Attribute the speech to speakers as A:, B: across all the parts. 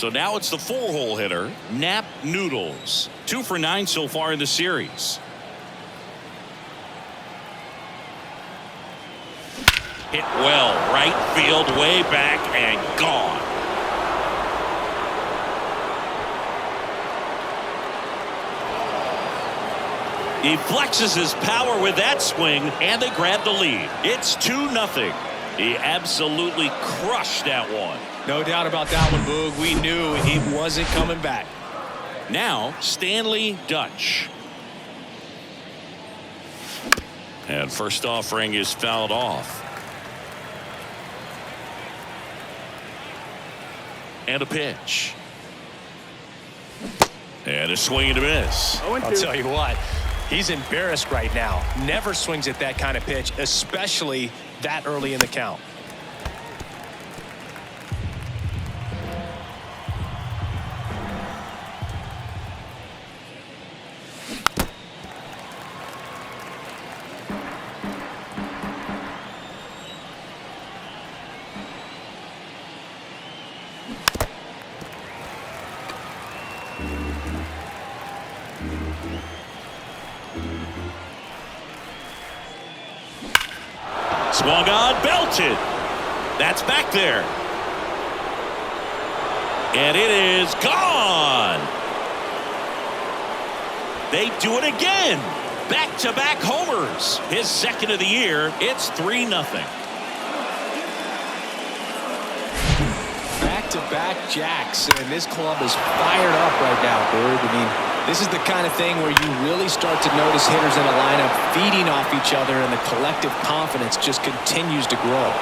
A: So now it's the 4-hole hitter, Nap Noodles. 2 for 9 so far in the series. Hit well, right field, way back, and gone. He flexes his power with that swing, and they grab the lead. It's 2-0. He absolutely crushed that one.
B: No doubt about that one, Boog. We knew he wasn't coming back.
A: Now, Stanley Dutch. And first offering is fouled off. And a pitch. And a swing and a miss.
B: I'll tell you what, he's embarrassed right now. Never swings at that kind of pitch, especially that early in the count.
A: Swung on, belted. That's back there. And it is gone. They do it again. Back-to-back homers. His second of the year. It's 3-0.
B: Back-to-back jacks, and this club is fired up right now, Bird. I mean, this is the kind of thing where you really start to notice hitters in a lineup feeding off each other, and the collective confidence just continues to grow.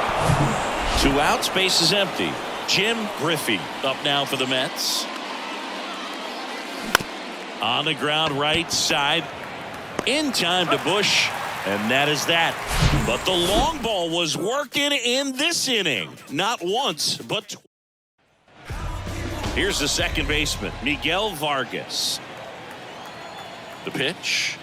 A: 2 outs, base is empty. Jim Griffey up now for the Mets. On the ground, right side. In time to Bush, and that is that. But the long ball was working in this inning. Not once, but twice. Here's the second baseman, Miguel Vargas. The pitch.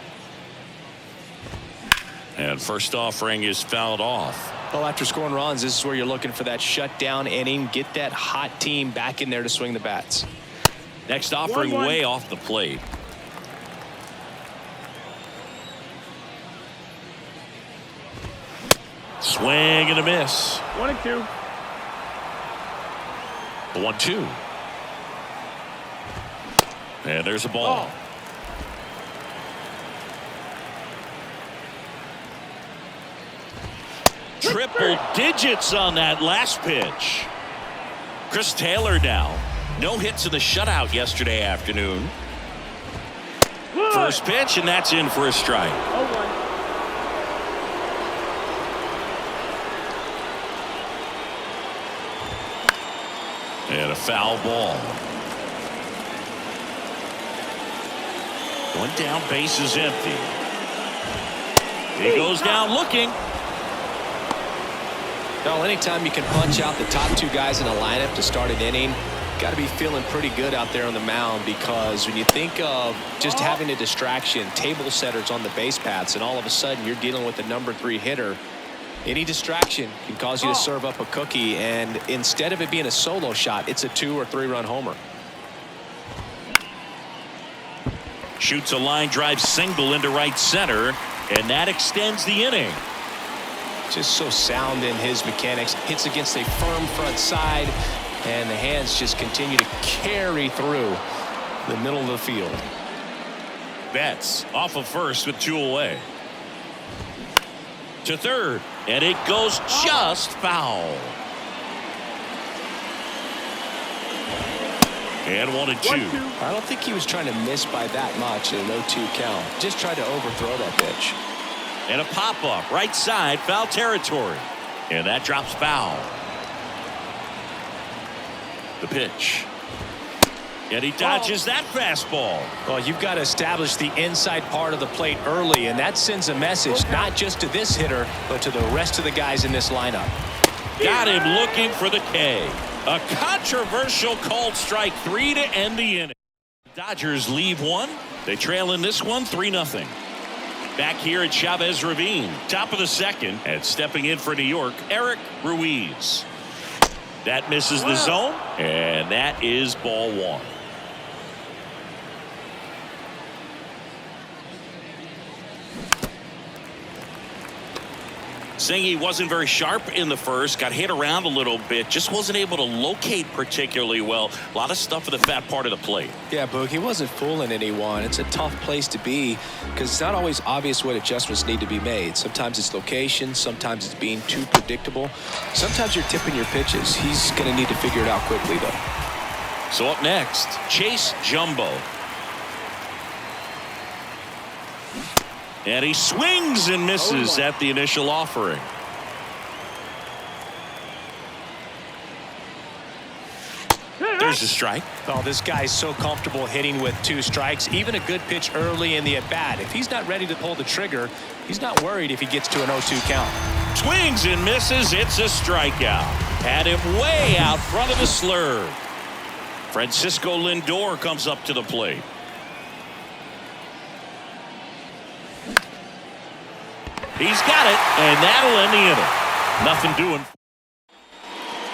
A: And first offering is fouled off.
B: Well, after scoring runs, this is where you're looking for that shutdown inning. Get that hot team back in there to swing the bats.
A: Next offering
C: 1-1.
A: way off the plate. Swing and a miss.
C: 1-2.
A: 1-2. And there's a ball. Triple digits on that last pitch. Chris Taylor now. No hits in the shutout yesterday afternoon. First pitch, and that's in for a strike.
C: 0-1.
A: And a foul ball. One down, base is empty. He goes down looking.
B: Well, anytime you can punch out the top 2 guys in a lineup to start an inning, got to be feeling pretty good out there on the mound, because when you think of just having a distraction, table setters on the base paths, and all of a sudden you're dealing with the number 3 hitter, any distraction can cause you to serve up a cookie, and instead of it being a solo shot, it's a 2 or 3 run homer.
A: Shoots a line drive single into right center, and that extends the inning.
B: Just so sound in his mechanics. Hits against a firm front side, and the hands just continue to carry through the middle of the field.
A: Betts off of first with 2 away. To third, and it goes just foul. And 1-2.
B: I don't think he was trying to miss by that much in an 0-2 count. Just tried to overthrow that pitch.
A: And a pop-up right side, foul territory. And that drops foul. The pitch. And he dodges that fastball.
B: Well, you've got to establish the inside part of the plate early, and that sends a message not just to this hitter, but to the rest of the guys in this lineup.
A: Got him looking for the K. A controversial called strike 3 to end the inning. Dodgers leave one. They trail in this one 3-0. Back here at Chavez Ravine, top of the second, and stepping in for New York, Eric Ruiz. That misses the zone, and that is ball one. Singy wasn't very sharp in the first, got hit around a little bit, just wasn't able to locate particularly well. A lot of stuff in the fat part of the plate.
B: Yeah, Boog, he wasn't fooling anyone. It's a tough place to be because it's not always obvious what adjustments need to be made. Sometimes it's location, sometimes it's being too predictable. Sometimes you're tipping your pitches. He's going to need to figure it out quickly, though.
A: So up next, Chase Jumbo. And he swings and misses at the initial offering. There's a strike.
B: Oh, this guy's so comfortable hitting with 2 strikes. Even a good pitch early in the at-bat. If he's not ready to pull the trigger, he's not worried if he gets to an 0-2 count.
A: Swings and misses. It's a strikeout. Had him way out front of the slurve. Francisco Lindor comes up to the plate. He's got it, and that'll end the inning. Nothing doing.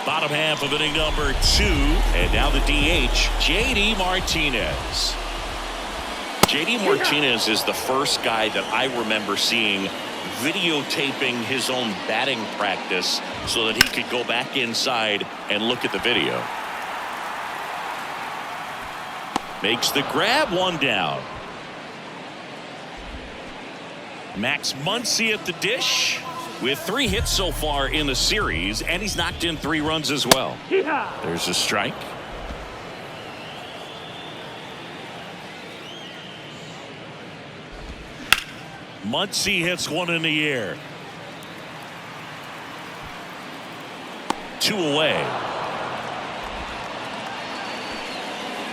A: Bottom half of inning number 2, and now the DH, J.D. Martinez. J.D. Martinez is the first guy that I remember seeing videotaping his own batting practice so that he could go back inside and look at the video. Makes the grab, 1 down. Max Muncy at the dish with 3 hits so far in the series, and he's knocked in 3 runs as well. There's a strike. Muncy hits 1 in the air. 2 away.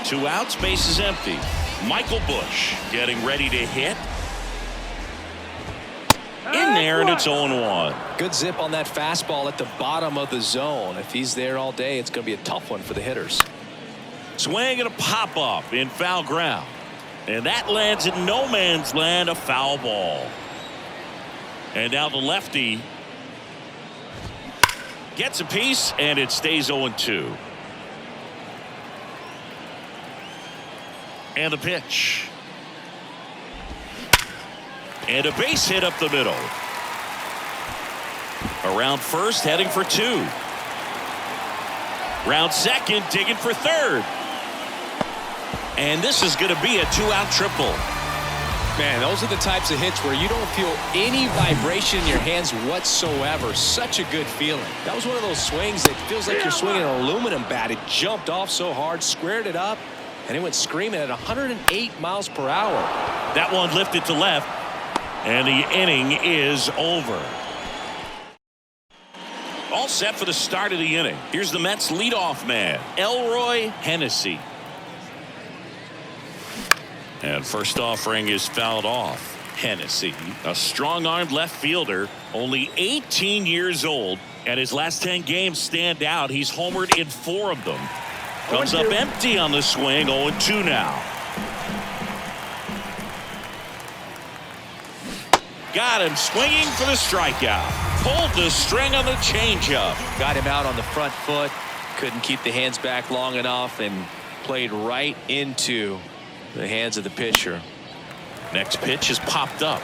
A: 2 outs, base is empty. Michael Busch getting ready to hit. In there, and it's 0-1.
B: Good zip on that fastball at the bottom of the zone. If he's there all day, it's going to be a tough one for the hitters.
A: Swing and a pop-up in foul ground. And that lands in no man's land, a foul ball. And now the lefty gets a piece, and it stays 0-2. And the pitch. And a base hit up the middle. Around first, heading for 2. Round second, digging for third. And this is going to be a 2-out triple.
B: Man, those are the types of hits where you don't feel any vibration in your hands whatsoever. Such a good feeling. That was one of those swings that feels like you're swinging an aluminum bat. It jumped off so hard, squared it up, and it went screaming at 108 miles per hour.
A: That one lifted to left. And the inning is over. All set for the start of the inning. Here's the Mets leadoff man, Elroy Hennessy. And first offering is fouled off. Hennessy, a strong-armed left fielder, only 18 years old, and his last 10 games stand out. He's homered in 4 of them. Comes up empty on the swing, 0-2 now. Got him swinging for the strikeout. Pulled the string on the changeup.
B: Got him out on the front foot. Couldn't keep the hands back long enough and played right into the hands of the pitcher.
A: Next pitch is popped up.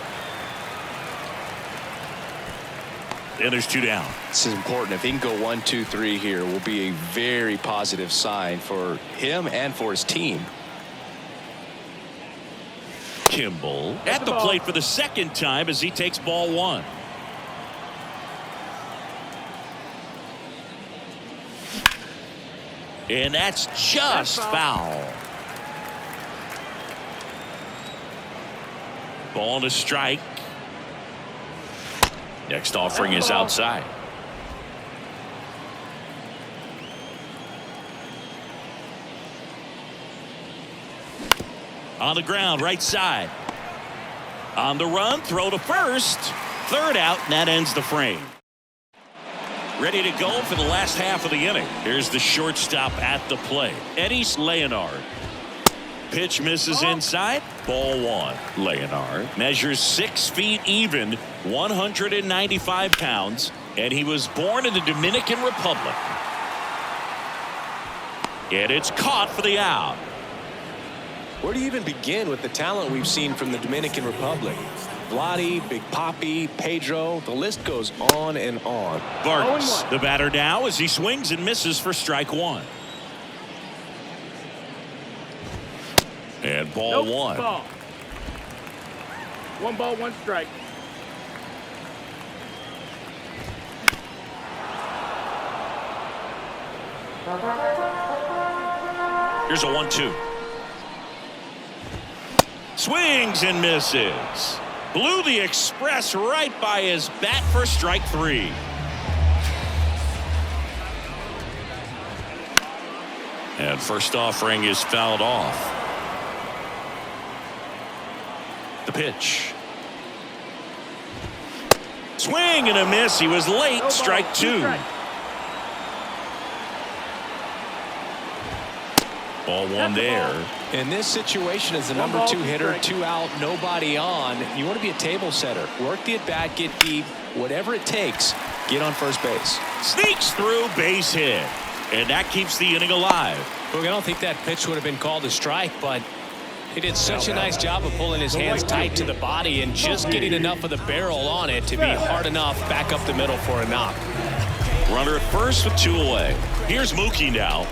A: And there's 2 down.
B: This is important. If he can go 1, 2, 3 here, will be a very positive sign for him and for his team.
A: Kimball at the plate for the second time as he takes ball 1. And that's just foul. Ball to strike. Next offering is outside. On the ground, right side. On the run, throw to first. 3rd out, and that ends the frame. Ready to go for the last half of the inning. Here's the shortstop at the plate, Eddys Leonard. Pitch misses inside. Ball 1. Leonard measures 6 feet even, 195 pounds, and he was born in the Dominican Republic. And it's caught for the out.
B: Where do you even begin with the talent we've seen from the Dominican Republic? Vladdy, Big Papi, Pedro, the list goes on and on.
A: Vargas, the batter now as he swings and misses for strike one. And ball one.
C: Ball. 1 ball, 1 strike.
A: Here's a 1-2. Swings and misses. Blew the express right by his bat for strike 3. And first offering is fouled off. The pitch. Swing and a miss. He was late.
C: No
A: strike
C: ball,
A: 2.
C: strike.
A: Ball one there.
B: In this situation, as the number 2 hitter, 2 out, nobody on, you want to be a table setter. Work the at bat, get deep, whatever it takes, get on first base.
A: Sneaks through, base hit. And that keeps the inning alive.
B: Look, I don't think that pitch would have been called a strike, but he did such a nice job of pulling his hands tight to the body and just getting enough of the barrel on it to be hard enough back up the middle for a knock.
A: Runner at first with 2 away. Here's Mookie now.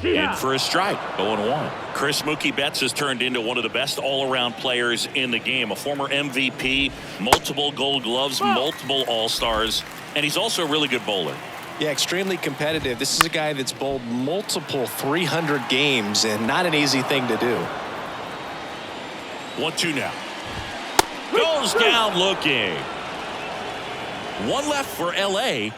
A: In for a strike, 0-1. Chris Mookie Betts has turned into one of the best all-around players in the game. A former MVP, multiple Gold Gloves, multiple All-Stars, and he's also a really good bowler.
B: Yeah, extremely competitive. This is a guy that's bowled multiple 300 games, and not an easy thing to do.
A: 1-2 now. Goes down looking. 1 left for L.A.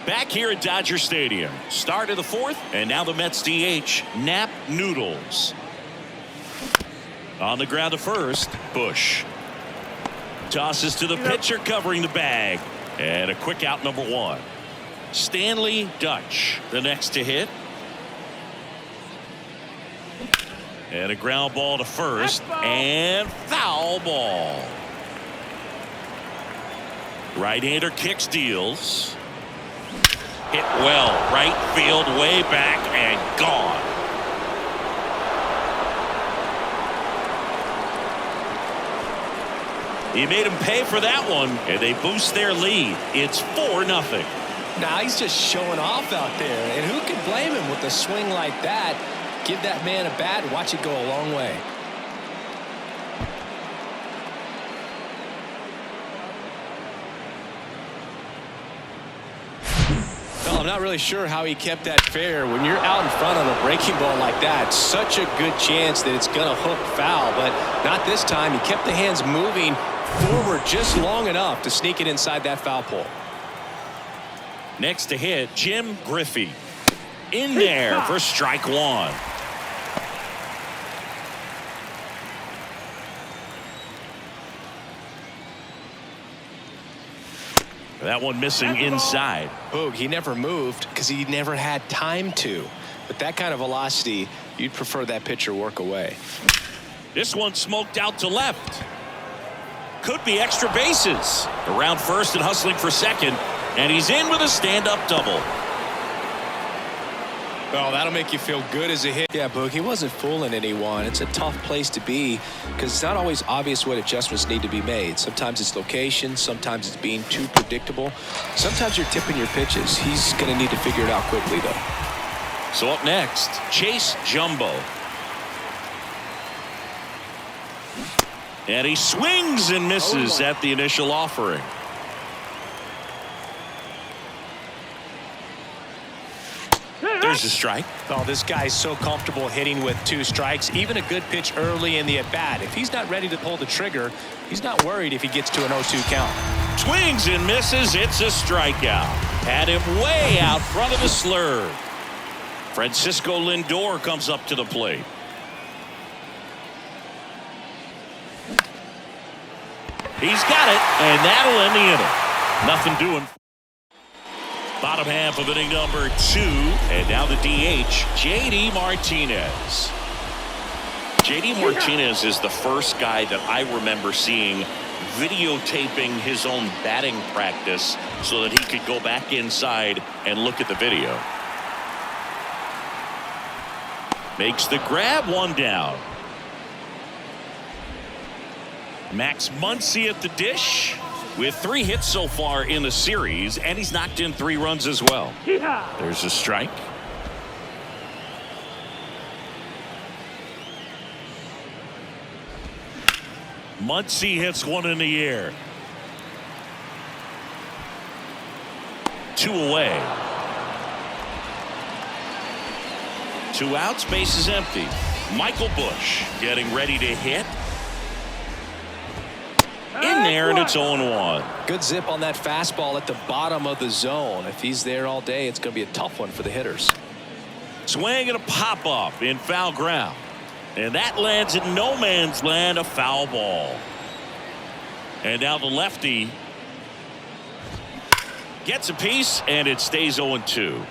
A: Back here at Dodger Stadium. Start of the 4th, and now the Mets DH, Nap Noodles. On the ground to first, Bush. Tosses to the pitcher covering the bag. And a quick out, number 1. Stanley Dutch, the next to hit. And a ground ball to first, and foul ball. Right-hander kicks, deals. Hit well, right field, way back, and gone. He made him pay for that one, and they boost their lead. It's 4-0.
B: Now he's just showing off out there, and who can blame him with a swing like that? Give that man a bat and watch it go a long way. Well, I'm not really sure how he kept that fair. When you're out in front on a breaking ball like that, such a good chance that it's going to hook foul, but not this time. He kept the hands moving forward just long enough to sneak it inside that foul pole.
A: Next to hit, Jim Griffey. In there for strike 1. That one missing inside.
B: Boog, he never moved because he never had time to. But that kind of velocity, you'd prefer that pitcher work away.
A: This one smoked out to left. Could be extra bases. Around first and hustling for second. And he's in with a stand-up double.
B: Well, that'll make you feel good as a hit. Yeah, Boog, he wasn't fooling anyone. It's a tough place to be because it's not always obvious what adjustments need to be made. Sometimes it's location. Sometimes it's being too predictable. Sometimes you're tipping your pitches. He's going to need to figure it out quickly, though.
A: So up next, Chase Jumbo. And he swings and misses at the initial offering. There's a strike.
B: Oh, this guy's so comfortable hitting with 2 strikes. Even a good pitch early in the at-bat. If he's not ready to pull the trigger, he's not worried if he gets to an 0-2 count.
A: Swings and misses. It's a strikeout. Had him way out front of the slurve. Francisco Lindor comes up to the plate. He's got it, and that'll end the inning. Nothing doing. Bottom half of inning number 2, and now the DH, J.D. Martinez. J.D. Martinez is the first guy that I remember seeing videotaping his own batting practice so that he could go back inside and look at the video. Makes the grab, one down. Max Muncy at the dish with 3 hits so far in the series, and he's knocked in 3 runs as well. There's a strike. Muncy hits one in the air. 2 away. 2 outs, base is empty. Michael Busch getting ready to hit. In there, and it's 0-1.
B: Good zip on that fastball at the bottom of the zone. If he's there all day, it's going to be a tough one for the hitters.
A: Swing and a pop up in foul ground. And that lands in no man's land, a foul ball. And now the lefty gets a piece, and it stays 0-2.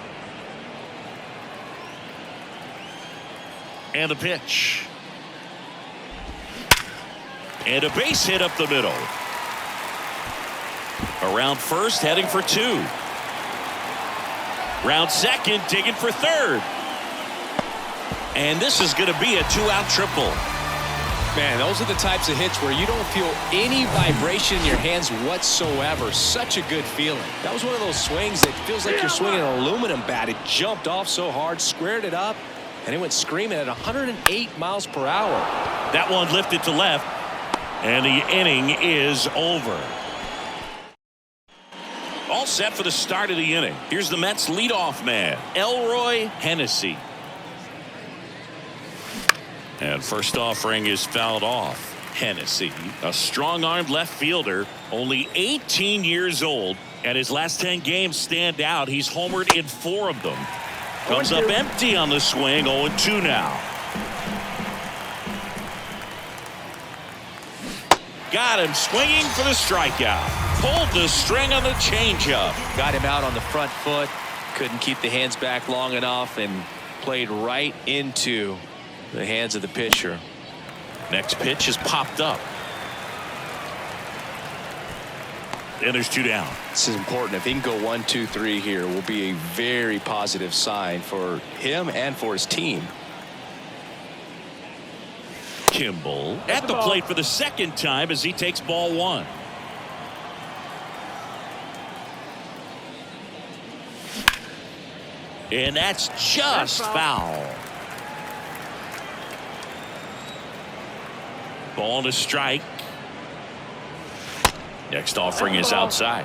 A: And the pitch. And a base hit up the middle. Around first, heading for 2. Round second, digging for third. And this is going to be a 2-out triple.
B: Man, those are the types of hits where you don't feel any vibration in your hands whatsoever. Such a good feeling. That was one of those swings that feels like you're swinging an aluminum bat. It jumped off so hard, squared it up, and it went screaming at 108 miles per hour.
A: That one lifted to left, and the inning is over. All set for the start of the inning. Here's the Mets leadoff man, Elroy Hennessy. And first offering is fouled off. Hennessy, a strong-armed left fielder, only 18 years old, and his last 10 games stand out. He's homered in 4 of them. Comes up empty on the swing, 0-2 now. Got him swinging for the strikeout. Pulled the string on the changeup.
B: Got him out on the front foot. Couldn't keep the hands back long enough and played right into the hands of the pitcher.
A: Next pitch is popped up. And there's 2 down.
B: This is important. If he can go 1, 2, 3 here, will be a very positive sign for him and for his team.
A: Kimball at the plate for the second time as he takes ball 1. And that's just foul. Ball and a strike. Next offering is outside.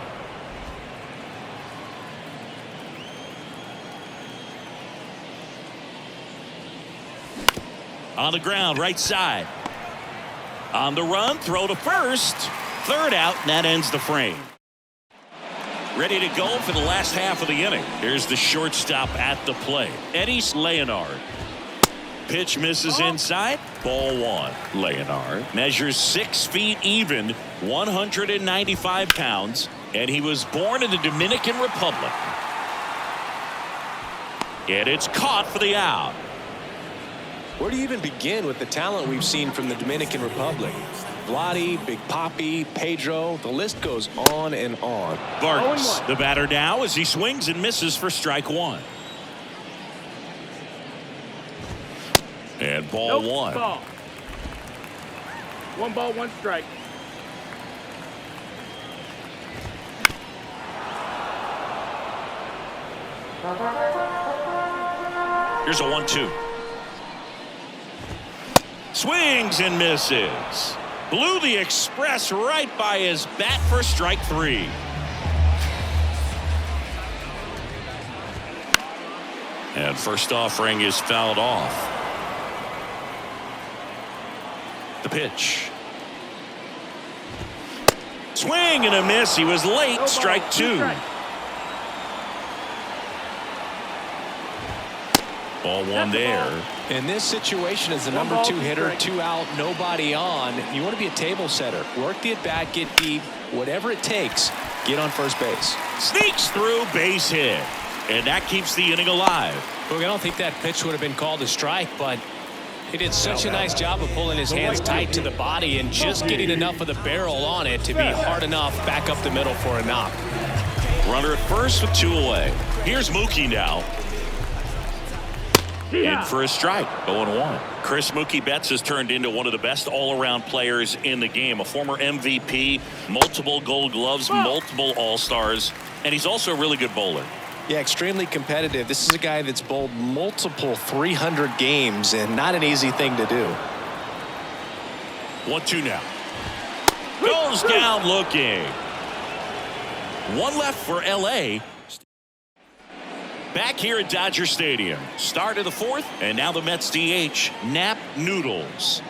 A: On the ground, right side. On the run, throw to first. 3rd out, and that ends the frame. Ready to go for the last half of the inning. Here's the shortstop at the plate, Eddie Leonard. Pitch misses inside. Ball 1. Leonard measures 6 feet even, 195 pounds, and he was born in the Dominican Republic. And it's caught for the out.
B: Where do you even begin with the talent we've seen from the Dominican Republic? Vladdy, Big Papi, Pedro, the list goes on and on.
A: Vargas, the batter now as he swings and misses for strike 1. And ball 1.
C: Ball. 1 ball, 1 strike.
A: Here's a 1-2. Swings and misses. Blew the express right by his bat for strike 3. And first offering is fouled off. The pitch. Swing and a miss. He was late. Strike 2. Ball 1 there.
B: In this situation, as the number 2 hitter, 2 out, nobody on, you want to be a table setter. Work the at bat, get deep, whatever it takes, get on first base.
A: Sneaks through, base hit. And that keeps the inning alive.
D: Look, I don't think that pitch would have been called a strike, but he did such a nice job of pulling his hands tight to the body and just getting enough of the barrel on it to be hard enough back up the middle for a knock.
A: Runner at first with 2 away. Here's Mookie now. In for a strike, 0-1. Chris Mookie Betts has turned into one of the best all-around players in the game. A former MVP, multiple Gold Gloves, multiple All-Stars, and he's also a really good bowler.
B: Yeah, extremely competitive. This is a guy that's bowled multiple 300 games, and not an easy thing to do.
A: 1-2 now. Goes down looking. 1 left for L.A. Back here at Dodger Stadium. Start of the 4th, and now the Mets DH, Nap Noodles.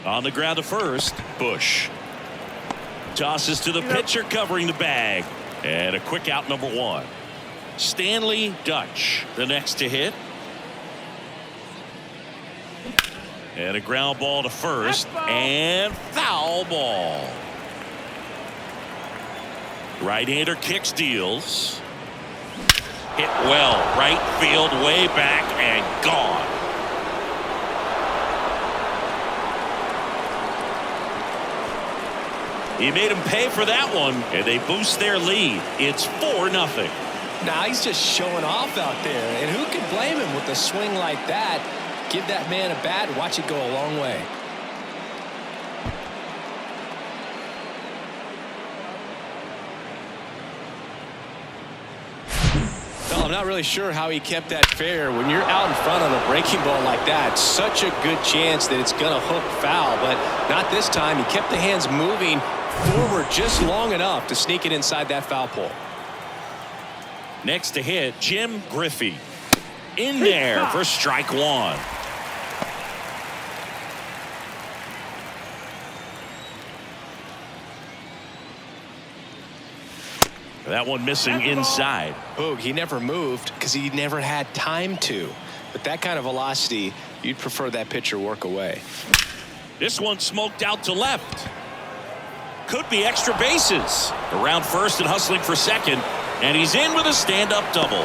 A: On the ground to first, Bush. Tosses to the pitcher covering the bag. And a quick out, number 1. Stanley Dutch, the next to hit. And a ground ball to first, and foul ball. Right-hander kicks, deals. Hit well, right field, way back, and gone. He made him pay for that one, and they boost their lead. It's 4-0.
B: Now he's just showing off out there, and who can blame him with a swing like that? Give that man a bat, watch it go a long way. Well, I'm not really sure how he kept that fair. When you're out in front on a breaking ball like that, such a good chance that it's going to hook foul, but not this time. He kept the hands moving forward just long enough to sneak it inside that foul pole.
A: Next to hit, Jim Griffey. In there for strike 1. That one missing inside.
B: Oh, he never moved because he never had time to. But that kind of velocity, you'd prefer that pitcher work away.
A: This one smoked out to left. Could be extra bases. Around first and hustling for second. And he's in with a stand-up double.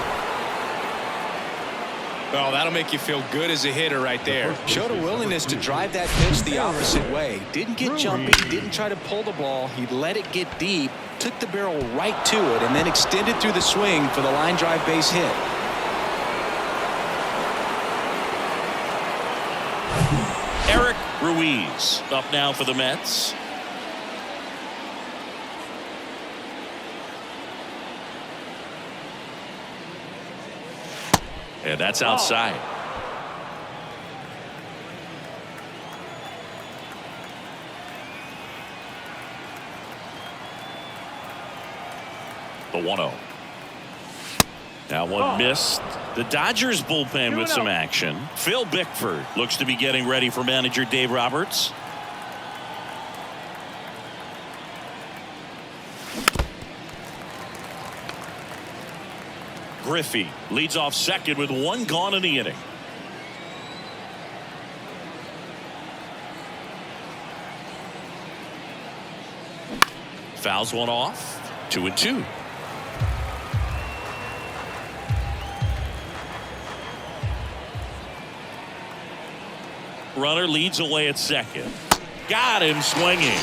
B: Well, that'll make you feel good as a hitter right there. Showed a willingness to drive that pitch the opposite way. Didn't get jumpy, didn't try to pull the ball. He let it get deep, took the barrel right to it, and then extended through the swing for the line drive base hit.
A: Eric Ruiz up now for the Mets. And that's outside. The 1-0. Now one missed. The Dodgers bullpen with some action. Phil Bickford looks to be getting ready for manager Dave Roberts. Griffey leads off second with 1 gone in the inning. Fouls one off. 2-2. Runner leads away at second. Got him swinging.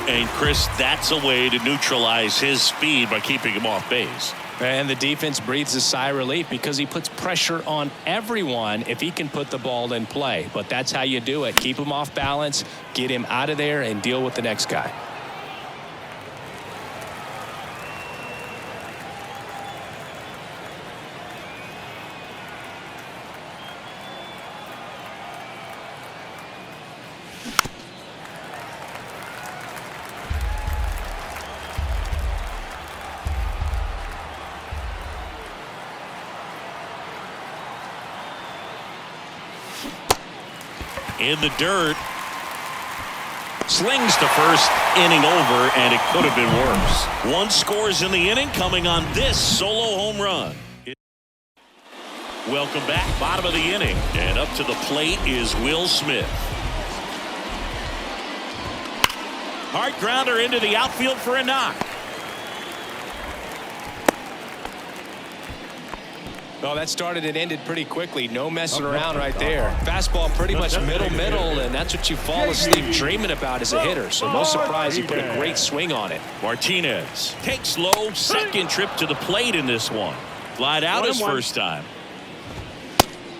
A: And Chris, that's a way to neutralize his speed by keeping him off base.
D: And the defense breathes a sigh of relief because he puts pressure on everyone if he can put the ball in play. But that's how you do it. Keep him off balance, get him out of there, and deal with the next guy.
A: In the dirt. Slings to first, inning over, and it could have been worse. 1 scores in the inning, coming on this solo home run. Welcome back, bottom of the inning, and up to the plate is Will Smith. Hard grounder into the outfield for a knock.
B: Well, that started and ended pretty quickly. No messing around right there. Fastball pretty much middle, and that's what you fall asleep dreaming about as a hitter. So no surprise, he put a great swing on it.
A: Martinez takes low, second trip to the plate in this one. Flied out his first time.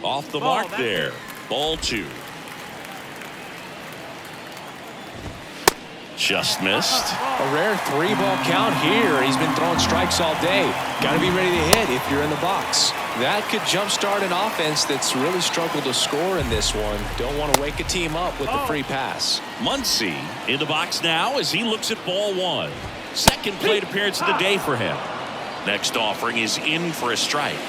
A: Off the mark there. Ball 2. Just missed.
B: A rare 3-ball count here. He's been throwing strikes all day. Got to be ready to hit if you're in the box. That could jumpstart an offense that's really struggled to score in this one. Don't want to wake a team up with the free pass.
A: Muncy in the box now as he looks at ball 1. Second plate appearance of the day for him. Next offering is in for a strike.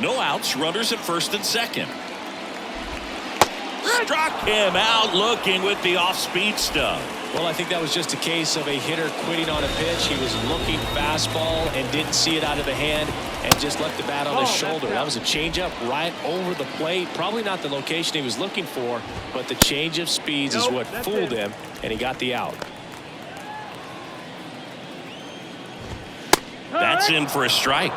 A: No outs, runners at first and second. Struck him out looking with the off-speed stuff.
B: Well, I think that was just a case of a hitter quitting on a pitch. He was looking fastball and didn't see it out of the hand and just left the bat on his shoulder. That was a changeup right over the plate. Probably not the location he was looking for, but the change of speeds is what fooled him, and he got the out.
A: That's in for a strike.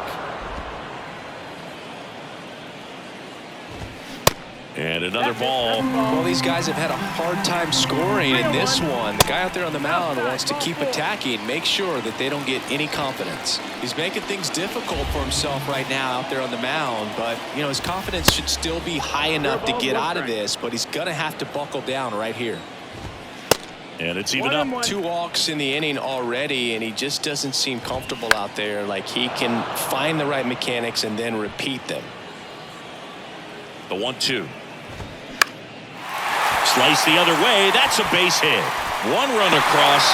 A: And another ball.
B: Well, these guys have had a hard time scoring in this one. The guy out there on the mound wants to keep attacking, make sure that they don't get any confidence. He's making things difficult for himself right now out there on the mound, but, you know, his confidence should still be high enough to get out of this, but he's going to have to buckle down right here.
A: And it's even up.
B: 2 walks in the inning already, and he just doesn't seem comfortable out there. Like he can find the right mechanics and then repeat them.
A: The 1-2. Slice the other way. That's a base hit. 1 run across.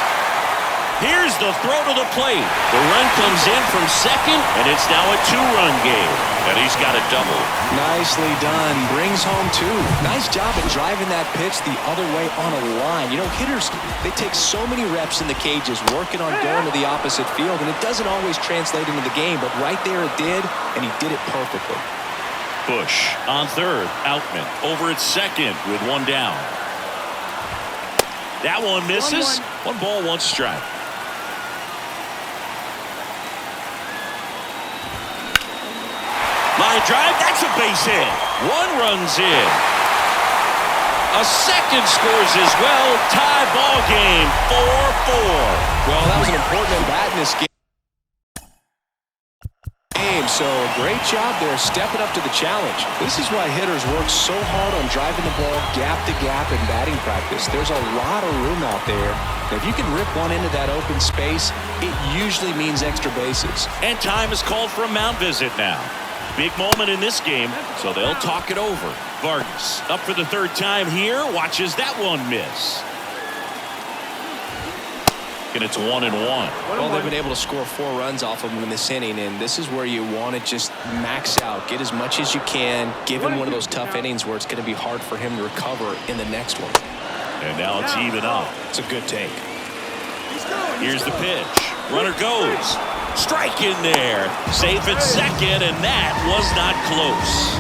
A: Here's the throw to the plate. The run comes in from second, and it's now a 2-run game. And he's got a double.
B: Nicely done. Brings home 2. Nice job at driving that pitch the other way on a line. You know, hitters, they take so many reps in the cages working on going to the opposite field, and it doesn't always translate into the game, but right there it did, and he did it perfectly.
A: Bush on third. Outman over at second with 1 down. That one misses. 1 ball, 1 strike. Line drive. That's a base hit. 1 runs in. A second scores as well. Tie ball game. 4-4.
B: Well, that was an important at-bat in this game. So great job there stepping up to the challenge. This is why hitters work so hard on driving the ball gap to gap in batting practice. There's a lot of room out there. If you can rip one into that open space, it usually means extra bases.
A: And time is called for a mound visit now. Big moment in this game, so they'll talk it over. Vargas up for the 3rd time here. Watches that one miss. And it's 1-1.
B: Well, they've been able to score 4 runs off of him in this inning, and this is where you want to just max out, get as much as you can, give him one of those tough innings where it's going to be hard for him to recover in the next one.
A: And now it's even up.
B: It's a good take.
A: Here's the pitch. Runner goes. Strike in there. Safe at second, and that was not close.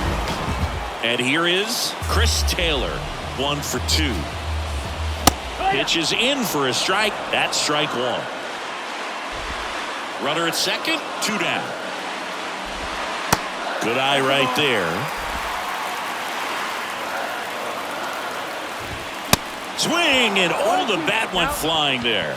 A: And here is Chris Taylor. 1 for 2. Pitch is in for a strike. That's strike 1. Runner at second, 2 down. Good eye right there. Swing, and all the bat went flying there.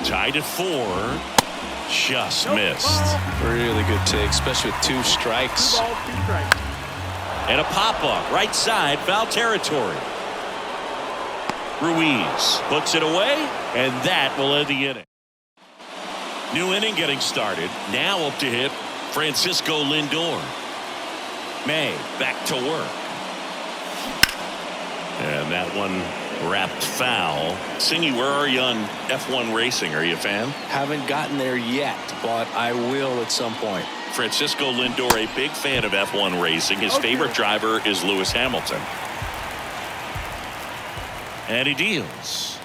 A: Tied at 4. Just missed.
B: Really good take, especially with 2 strikes.
A: And a pop-up right side, foul territory. Ruiz puts it away, and that will end the inning. New inning getting started. Now up to hit Francisco Lindor. May back to work. And that one wrapped foul. Singy, where are you on F1 racing? Are you a fan?
B: Haven't gotten there yet, but I will at some point.
A: Francisco Lindor, a big fan of F1 racing. His favorite driver is Lewis Hamilton. And he deals.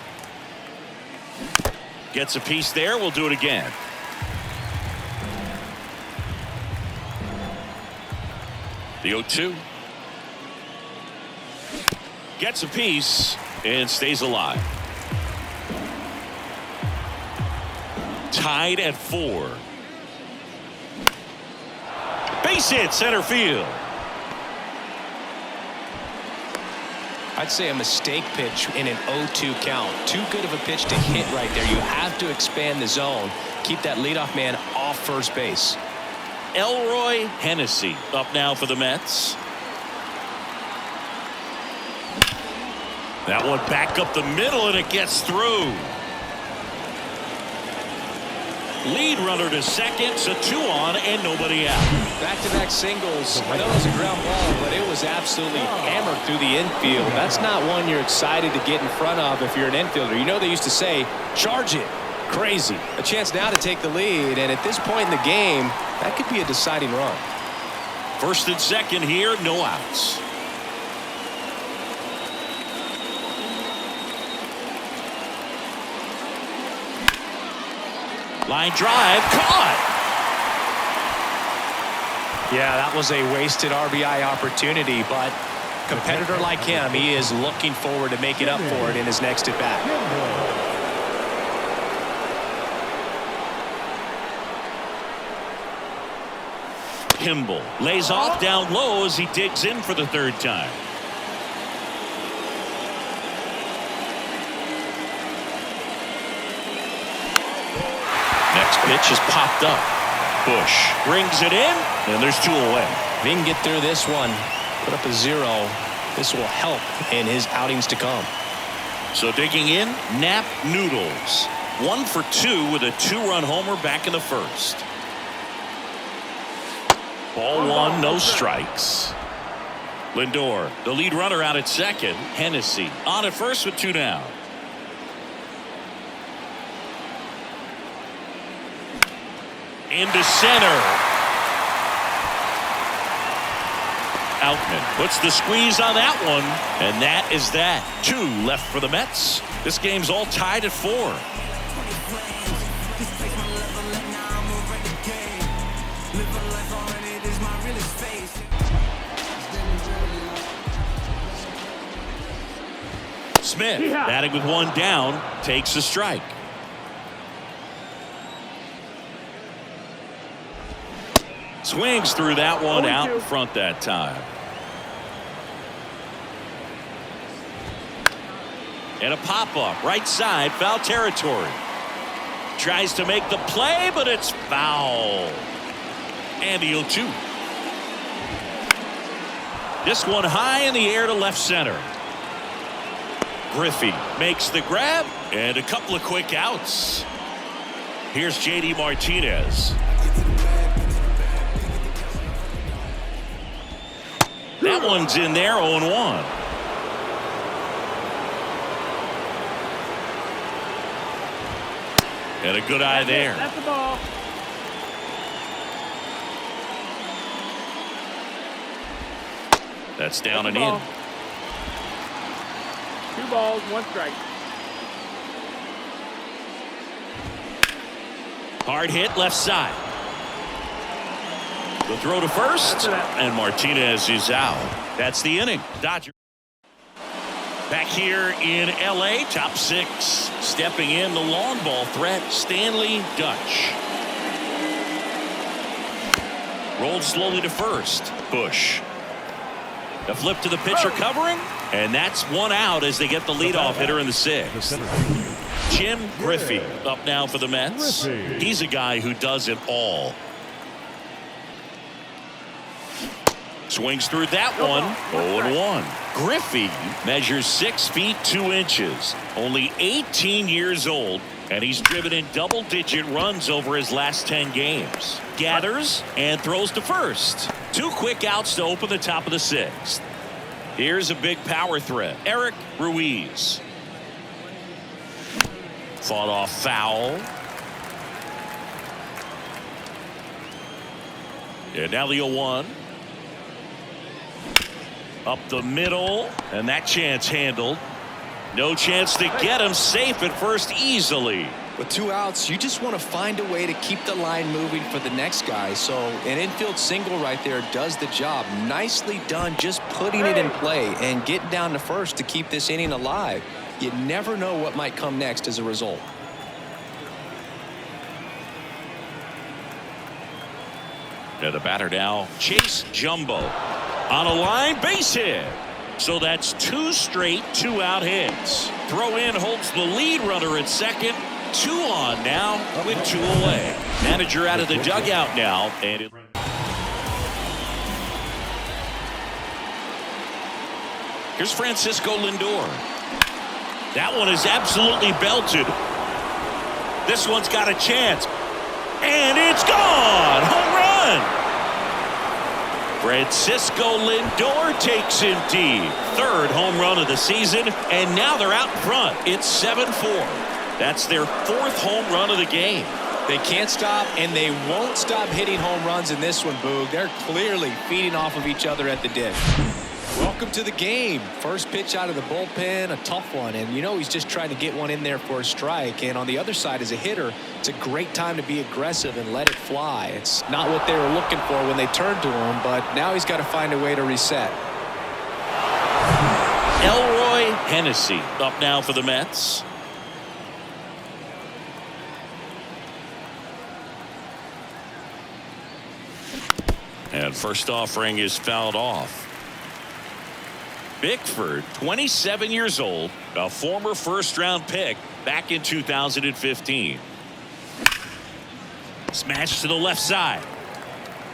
A: Gets a piece there. We'll do it again. The 0-2. Gets a piece and stays alive. Tied at 4. Base hit center field.
B: I'd say a mistake pitch in an 0-2 count. Too good of a pitch to hit right there. You have to expand the zone. Keep that leadoff man off first base.
A: Elroy Hennessy up now for the Mets. That one back up the middle and it gets through. Lead runner to second, so 2 on and nobody out.
B: Back-to-back singles. I know it was a ground ball, but it was absolutely hammered through the infield. That's not one you're excited to get in front of if you're an infielder. You know they used to say, charge it. Crazy. A chance now to take the lead, and at this point in the game, that could be a deciding run.
A: First and second here, no outs. Line drive, caught.
B: Yeah, that was a wasted RBI opportunity, but competitor like him, he is looking forward to making up for it in his next at-bat.
A: Kimball lays off down low as he digs in for the 3rd time. Next pitch is popped up. Bush brings it in, and there's 2 away.
B: If he can get through this one, put up a 0, this will help in his outings to come.
A: So digging in, Nap Noodles. 1 for 2 with a 2-run homer back in the 1st. Ball 1, no strikes. Lindor, the lead runner out at second. Hennessy on at first with 2 down. Into center. Outman puts the squeeze on that one, and that is that. 2 left for the Mets. This game's all tied at 4. Smith, batting with 1 down, takes a strike. Swings through that one out in front that time. And a pop-up right side, foul territory. Tries to make the play, but it's foul. And the 0-2. This one high in the air to left center. Griffey makes the grab and a couple of quick outs. Here's JD Martinez. That one's in there, 0-1. And a good eye there.
C: That's the ball.
A: That's down and in.
C: 2 balls, 1 strike.
A: Hard hit left side. The throw to first, and Martinez is out. That's the inning. Dodgers back here in LA, top 6. Stepping in the long ball threat, Stanley Dutch. Rolled slowly to first. Bush. The flip to the pitcher covering, and that's 1 out as they get the leadoff hitter in the 6th. Jim Griffey up now for the Mets. He's a guy who does it all. Swings through that one. 0-1. Griffey measures 6 feet 2 inches. Only 18 years old, and he's driven in double-digit runs over his last 10 games. Gathers and throws to first. 2 quick outs to open the top of the 6th. Here's a big power threat. Eric Ruiz. Fought off foul. And now the 0-1. Up the middle, and that chance handled. No chance to get him, safe at first easily.
B: With 2 outs, you just want to find a way to keep the line moving for the next guy. So an infield single right there does the job. Nicely done, just putting it in play and getting down to first to keep this inning alive. You never know what might come next as a result.
A: The batter now, Chase Jumbo. On a line, base hit. So that's 2 straight 2-out hits. Throw in holds the lead runner at second. 2 on now with 2 away. Manager out of the dugout now. And here's Francisco Lindor. That one is absolutely belted. This one's got a chance. And it's gone. Home run. Francisco Lindor takes him deep. 3rd home run of the season. And now they're out in front. It's 7-4. That's their 4th home run of the game.
B: They can't stop, and they won't stop hitting home runs in this one, Boog. They're clearly feeding off of each other at the dish. Welcome to the game. First pitch out of the bullpen, a tough one. And, you know, he's just trying to get one in there for a strike. And on the other side, as a hitter, it's a great time to be aggressive and let it fly. It's not what they were looking for when they turned to him, but now he's got to find a way to reset.
A: Elroy Hennessy up now for the Mets. And first offering is fouled off. Bickford, 27 years old, a former 1st-round pick back in 2015. Smash to the left side.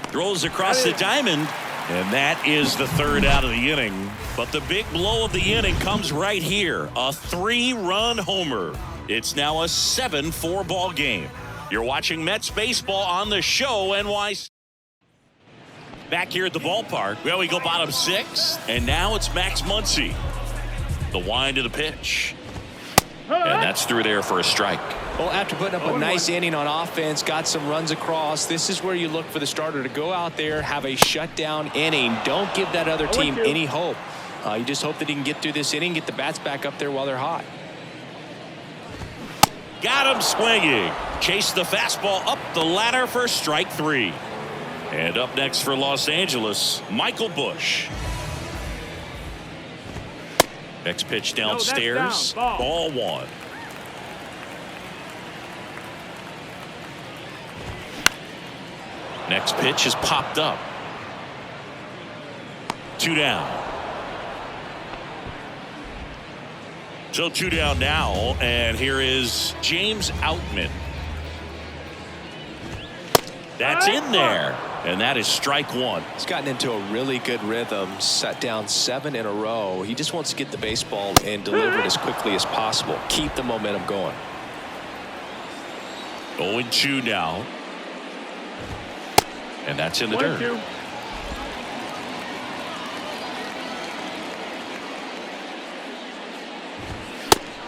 A: Throws across the diamond, and that is the 3rd out of the inning. But the big blow of the inning comes right here. A 3-run homer. It's now a 7-4 ball game. You're watching Mets baseball on the show, NYC. Back here at the ballpark, well, we go bottom 6, and now it's Max Muncy. The wind of the pitch. And that's through there for a strike.
B: Well, after putting up a nice inning on offense, got some runs across, this is where you look for the starter to go out there, have a shutdown inning. Don't give that other team any hope. You just hope that he can get through this inning, get the bats back up there while they're hot.
A: Got him swinging. Chase the fastball up the ladder for strike 3. And up next for Los Angeles, Michael Busch. Next pitch downstairs. Ball 1. Next pitch is popped up. 2 down. So 2 down now, and here is James Outman. That's in there. And that is strike 1.
B: He's gotten into a really good rhythm, set down 7 in a row. He just wants to get the baseball and deliver it as quickly as possible. Keep the momentum going.
A: 0-2 now. And that's in the dirt.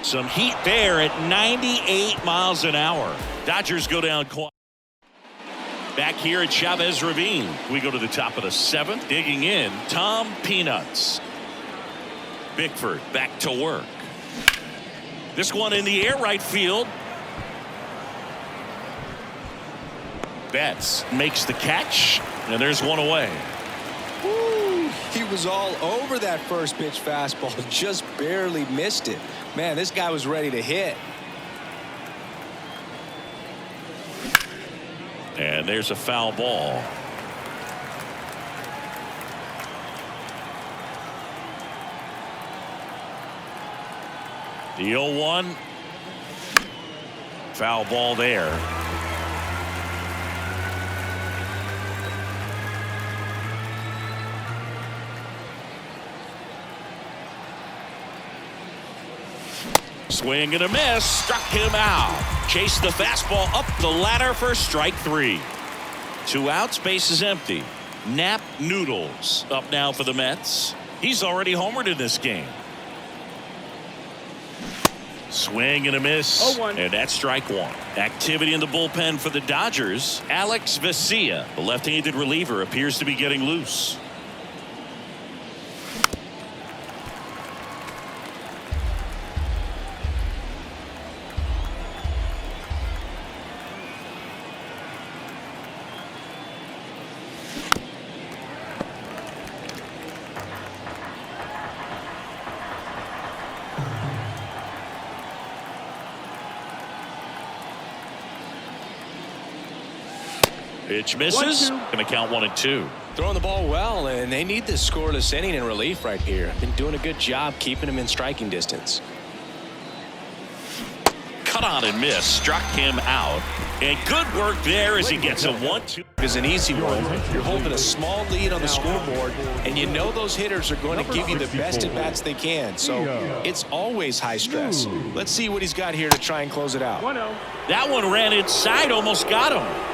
A: Some heat there at 98 miles an hour. Dodgers go down quiet. Back here at Chavez Ravine, we go to the top of the 7th. Digging in, Tom Peanuts. Bickford back to work. This one in the air, right field. Betts makes the catch, and there's one away.
B: Woo, he was all over that first pitch fastball, just barely missed it. Man, this guy was ready to hit.
A: And there's a foul ball. The 0-1. Foul ball there. Swing and a miss. Struck him out. Chased the fastball up the ladder for strike 3. 2 outs, base is empty. Nap Noodles up now for the Mets. He's already homered in this game. Swing and a miss. 0-1. And that's strike 1. Activity in the bullpen for the Dodgers. Alex Vesia, the left-handed reliever, appears to be getting loose. Pitch misses. Going to count 1-2.
B: Throwing the ball well, and they need this scoreless inning in relief right here. Been doing a good job keeping him in striking distance.
A: Cut on and miss. Struck him out. And good work there as he gets a 1-2.
B: Is an easy one. You're holding a small lead on the scoreboard, and you know those hitters are going to give you the best at bats they can. So it's always high stress. Let's see what he's got here to try and close it out.
A: That one ran inside, almost got him.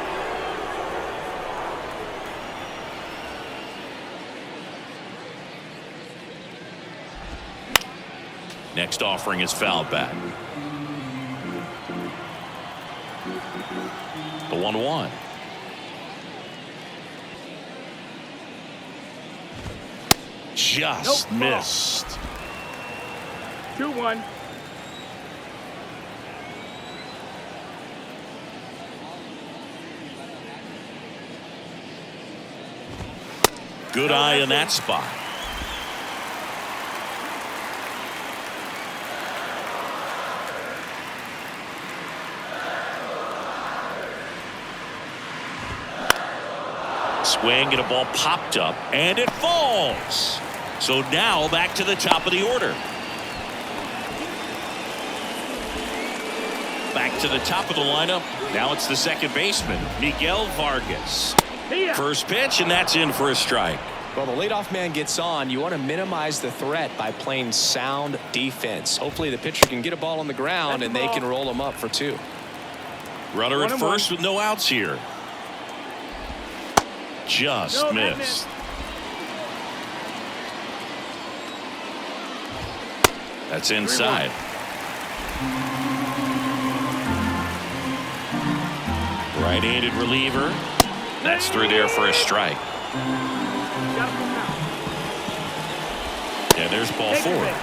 A: Next offering is fouled back. The 1-1. Just missed.
C: 2-1.
A: Good eye in that spot. Swing and a ball popped up and it falls. So now back to the top of the order. Back to the top of the lineup. Now it's the second baseman, Miguel Vargas. First pitch, and that's in for a strike.
B: Well, the leadoff man gets on. You want to minimize the threat by playing sound defense. Hopefully the pitcher can get a ball on the ground and they can roll him up for 2.
A: Runner at first with no outs here. Just missed. That's inside. Right-handed reliever. That's through there for a strike. Yeah, there's ball 4.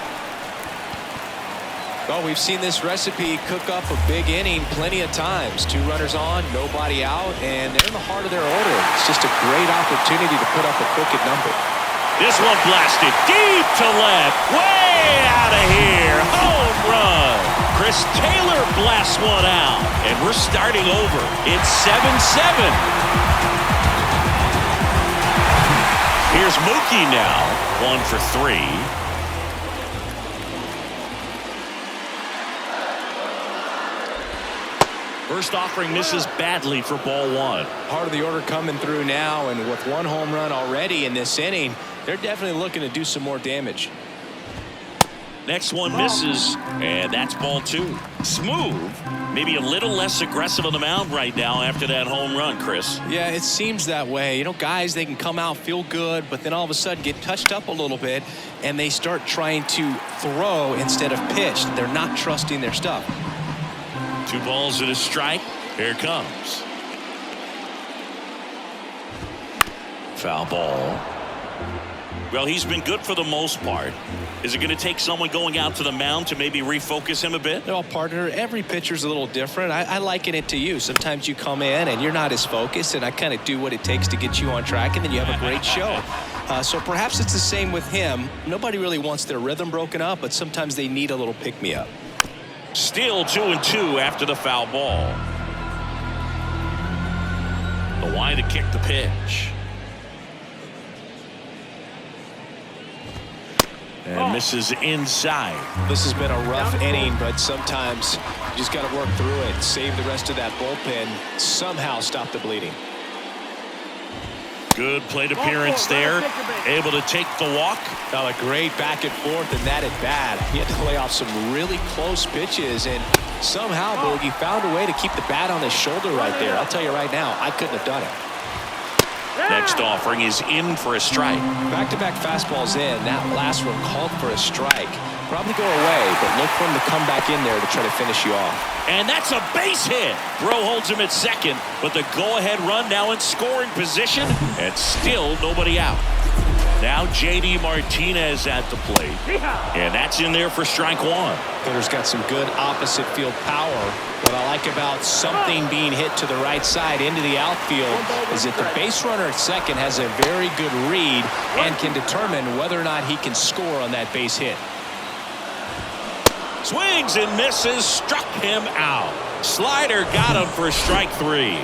B: Well, we've seen this recipe cook up a big inning plenty of times. 2 runners on, nobody out, and they're in the heart of their order. It's just a great opportunity to put up a crooked number.
A: This one blasted deep to left, way out of here. Home run. Chris Taylor blasts one out, and we're starting over. It's 7-7. Here's Mookie now, 1 for 3. First offering misses badly for ball 1.
B: Part of the order coming through now, and with 1 home run already in this inning, they're definitely looking to do some more damage.
A: Next one misses, and that's ball 2. Smooth, maybe a little less aggressive on the mound right now after that home run, Chris.
B: Yeah, it seems that way. You know, guys, they can come out, feel good, but then all of a sudden get touched up a little bit, and they start trying to throw instead of pitch. They're not trusting their stuff.
A: 2 balls and a strike. Here it comes. Foul ball. Well, he's been good for the most part. Is it going to take someone going out to the mound to maybe refocus him a bit?
B: Well, partner, every pitcher's a little different. I liken it to you. Sometimes you come in and you're not as focused, and I kind of do what it takes to get you on track, and then you have a great show. So perhaps it's the same with him. Nobody really wants their rhythm broken up, but sometimes they need a little pick-me-up.
A: Still 2-2 after the foul ball. The line to kick the pitch. And misses inside.
B: This has been a rough inning, but sometimes you just got to work through it, save the rest of that bullpen, somehow stop the bleeding.
A: Good plate appearance there. Able to take the walk.
B: Now a great back and forth, and that at bat. He had to play off some really close pitches, and somehow Boogie found a way to keep the bat on his shoulder right there. I'll tell you right now, I couldn't have done it.
A: Next offering is in for a strike.
B: Back-to-back fastballs in. That last one called for a strike. Probably go away, but look for him to come back in there to try to finish you off.
A: And that's a base hit. Throw holds him at second, but the go-ahead run now in scoring position, and still nobody out. Now J.D. Martinez at the plate, and that's in there for strike 1.
B: Hitter's got some good opposite field power. What I like about something being hit to the right side into the outfield is that the base runner at second has a very good read and can determine whether or not he can score on that base hit.
A: Swings and misses, struck him out. Slider got him for strike 3.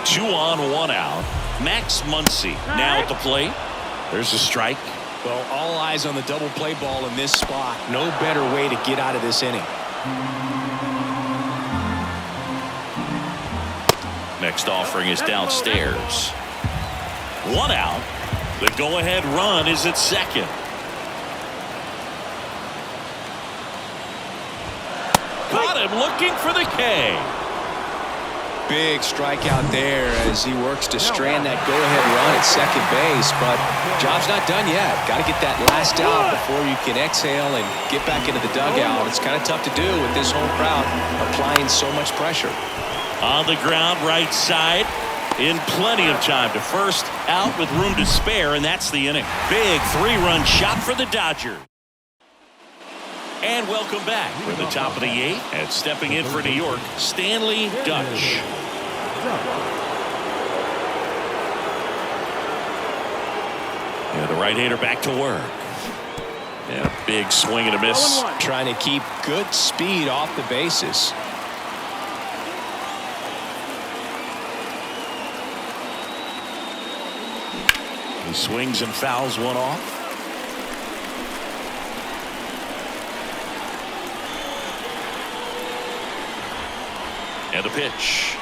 A: 2 on, 1 out. Max Muncy now at the plate. There's a strike.
B: Well, all eyes on the double play ball in this spot. No better way to get out of this inning.
A: Next offering is downstairs. 1 out. The go-ahead run is at second. Caught him looking for the K.
B: Big strikeout there as he works to strand that go-ahead run at second base, but job's not done yet. Got to get that last out before you can exhale and get back into the dugout. It's kind of tough to do with this home crowd applying so much pressure.
A: On the ground, right side, in plenty of time to first, out with room to spare, and that's the inning. Big 3-run shot for the Dodgers. And welcome back. We're at the top of the 8th, and stepping in for New York, Stanley Dutch. Yeah, the right-hander back to work. And a big swing and a miss.
B: Trying to keep good speed off the bases.
A: He swings and fouls one off. And a pitch.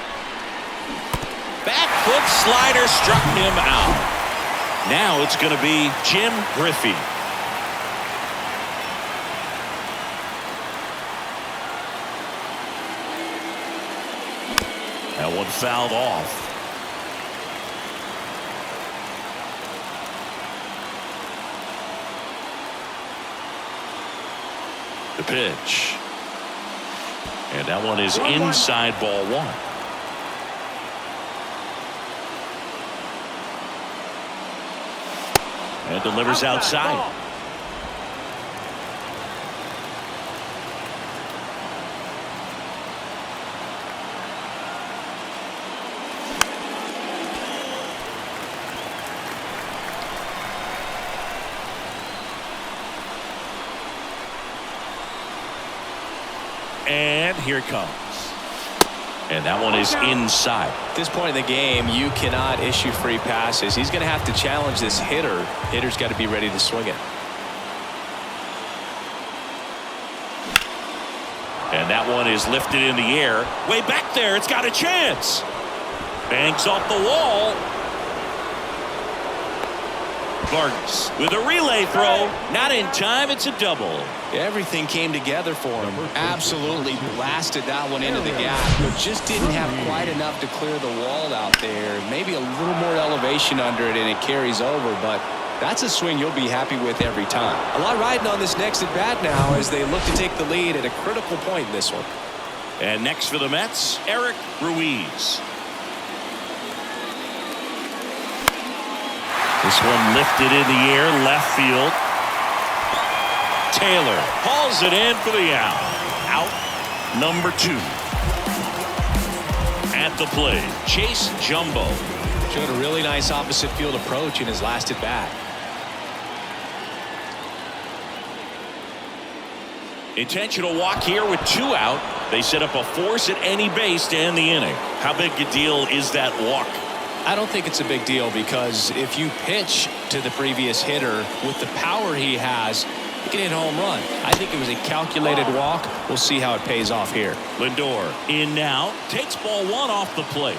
A: Back foot slider struck him out. Now it's going to be Jim Griffey. That one fouled off. The pitch. And that one is inside, ball 1. And delivers outside. And here it comes. And that one is inside.
B: At this point in the game, you cannot issue free passes. He's going to have to challenge this hitter. Hitter's got to be ready to swing it.
A: And that one is lifted in the air. Way back there. It's got a chance. Banks off the wall. Vargas with a relay throw. Not in time. It's a double.
B: Everything came together for him. Absolutely blasted that one into the gap, but just didn't have quite enough to clear the wall out there. Maybe a little more elevation under it and it carries over, but that's a swing you'll be happy with every time. A lot riding on this next at bat now as they look to take the lead at a critical point in this one.
A: And next for the Mets, Eric Ruiz. This one lifted in the air, left field. Taylor hauls it in for the out. Out number 2. At the plate, Chase Jumbo.
B: Showed a really nice opposite field approach in his last at bat.
A: Intentional walk here with 2 out. They set up a force at any base to end the inning. How big a deal is that walk?
B: I don't think it's a big deal because if you pitch to the previous hitter with the power he has, he can hit a home run. I think it was a calculated walk. We'll see how it pays off here.
A: Lindor in now, takes ball 1 off the plate.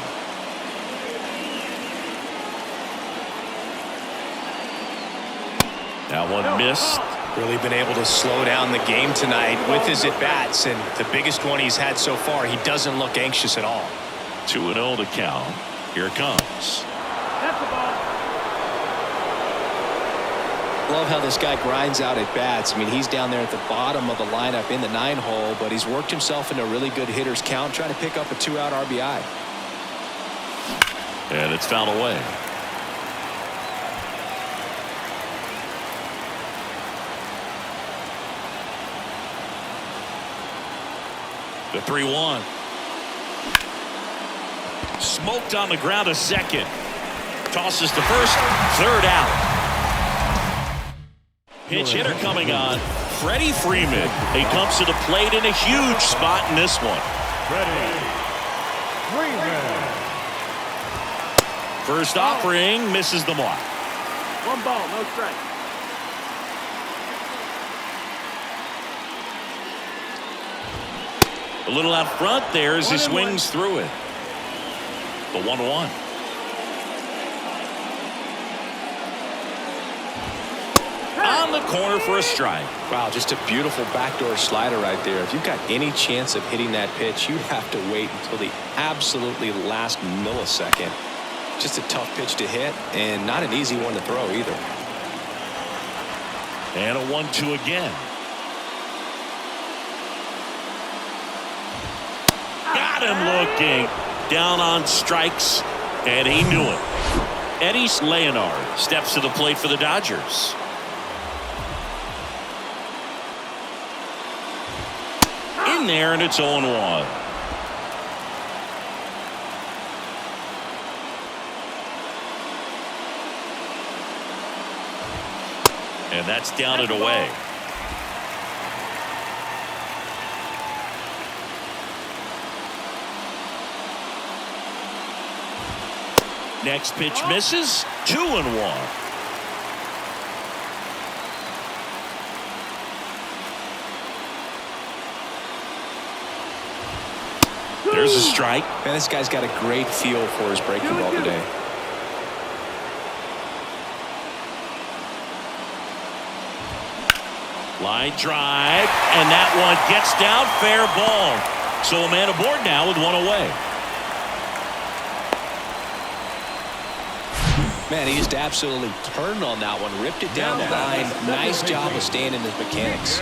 A: That one missed.
B: Really been able to slow down the game tonight with his at-bats, and the biggest one he's had so far, he doesn't look anxious at all.
A: 2-0 to count. Here it comes.
B: Love how this guy grinds out at bats. I mean, he's down there at the bottom of the lineup in the 9-hole, but he's worked himself into a really good hitter's count, trying to pick up a 2-out RBI.
A: And it's fouled away. The 3-1. Smoked on the ground, a second. Tosses to first, 3rd out. Pinch hitter coming on. Freddie Freeman. He comes to the plate in a huge spot in this one.
C: Freddie Freeman.
A: First offering misses the mark.
C: One ball, no strike.
A: A little out front there as he swings through it. The 1-1. On the corner for a strike.
B: Wow, just a beautiful backdoor slider right there. If you've got any chance of hitting that pitch, you have to wait until the absolutely last millisecond. Just a tough pitch to hit and not an easy one to throw either.
A: And a 1-2 again. Got him looking. Down on strikes, and he knew it. Eddie Leonard steps to the plate for the Dodgers. In there, and it's 0-1. And that's down and away. Next pitch misses. 2-1. There's a strike.
B: Man, this guy's got a great feel for his breaking ball today.
A: Line drive, and that one gets down. Fair ball. So a man aboard now with one away.
B: Man, he just absolutely turned on that one, ripped it down the line. Nice job of staying in his mechanics.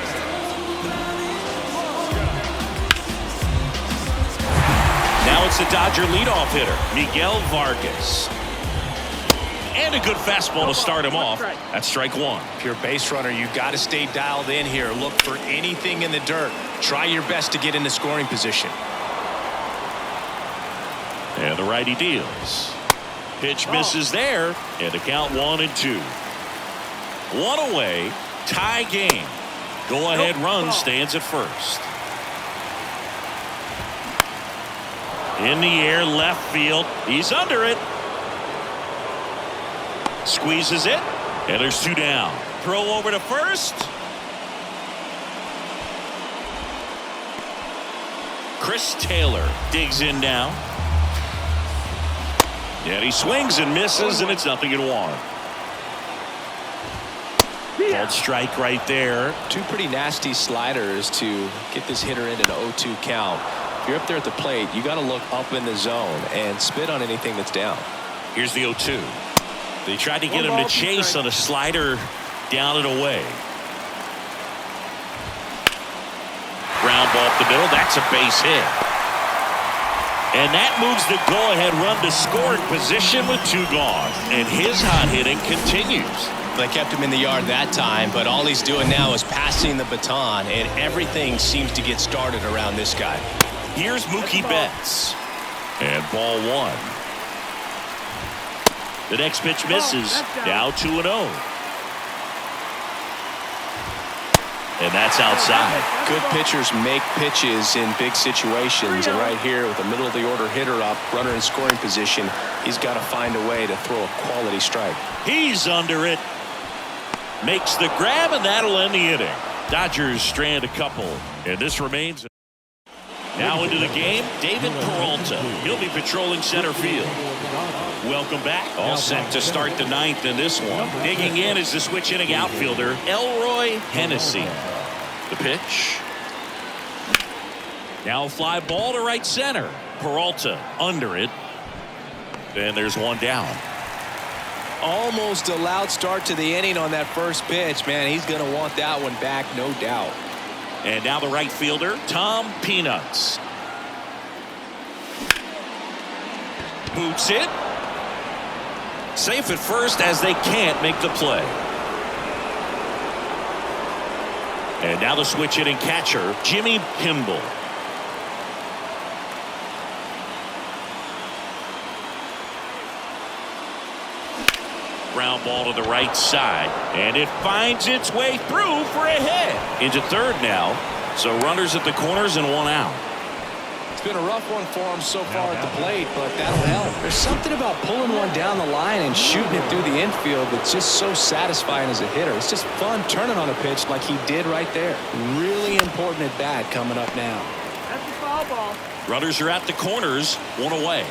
A: Now it's the Dodger leadoff hitter, Miguel Vargas. And a good fastball to start him off. That's strike one.
D: If you're a base runner, you've got to stay dialed in here. Look for anything in the dirt. Try your best to get into scoring position.
A: And the righty deals. Pitch misses there, and the count 1-2. One away, tie game. Go-ahead run stands at first. In the air, left field. He's under it. Squeezes it, and there's two down. Throw over to first. Chris Taylor digs in now. And he swings and misses, and it's 0-1. Called strike right there.
B: Two pretty nasty sliders to get this hitter in an 0-2 count. If you're up there at the plate, you got to look up in the zone and spit on anything that's down.
A: Here's the 0-2. They tried to get him to chase on a slider down and away. Ground ball up the middle. That's a base hit. And that moves the go-ahead run to scoring position with two gone. And his hot hitting continues.
D: They kept him in the yard that time, but all he's doing now is passing the baton, and everything seems to get started around this guy.
A: Here's Mookie Betts. And ball one. The next pitch misses. Now 2-0. And that's outside.
B: Good pitchers make pitches in big situations, and right here with the middle of the order hitter up, runner in scoring position, he's got to find a way to throw a quality strike.
A: He's under it. Makes the grab, and that'll end the inning. Dodgers strand a couple, and this remains. Now into the game, David Peralta. He'll be patrolling center field. Welcome back. All set to start the ninth in this one. Digging in is the switch hitting outfielder, Elroy Hennessy. The pitch. Now a fly ball to right center. Peralta under it. And there's one down.
B: Almost a loud start to the inning on that first pitch. Man, he's going to want that one back, no doubt.
A: And now the right fielder, Tom Peanuts. Boots it. Safe at first as they can't make the play. And now the switch hitting catcher, Jimmy Kimball. Ground ball to the right side, and it finds its way through for a hit. Into third now, so runners at the corners and one out.
B: been a rough one for him so far at the plate, but that'll help. There's something about pulling one down the line and shooting it through the infield that's just so satisfying as a hitter. It's just fun turning on a pitch like he did right there. Really important at bat coming up now.
C: That's a foul ball.
A: Runners are at the corners, one away.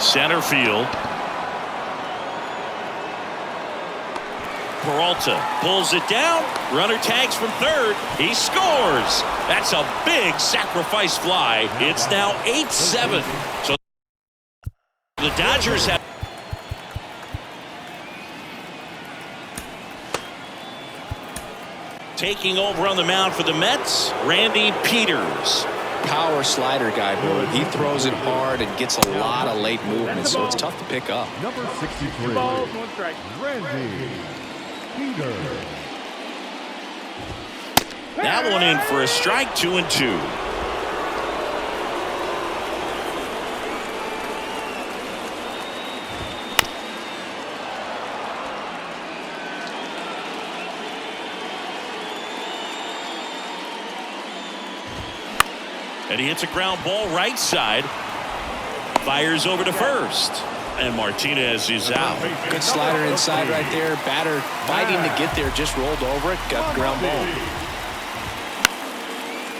A: Center field. Peralta pulls it down. Runner tags from third. He scores. That's a big sacrifice fly. It's now 8-7. So the Dodgers have. Taking over on the mound for the Mets, Randy Peters.
B: Power slider guy, Boyd. He throws it hard and gets a lot of late movement, so it's tough to pick up.
E: Number 63,
C: Balls, one strike.
E: Randy Peters.
A: That one in for a strike, 2-2. And he hits a ground ball right side. Fires over to first. And Martinez is out.
B: Good slider inside right there. Batter fighting to get there, just rolled over it. Got the ground ball.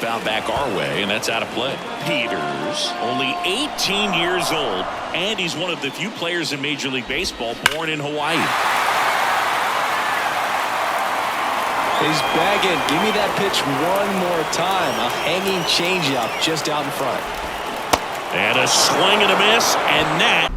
A: Found back our way, and that's out of play. Peters, only 18 years old, and he's one of the few players in Major League Baseball born in Hawaii.
B: He's begging. Give me that pitch one more time. A hanging changeup just out in front.
A: And a swing and a miss, and that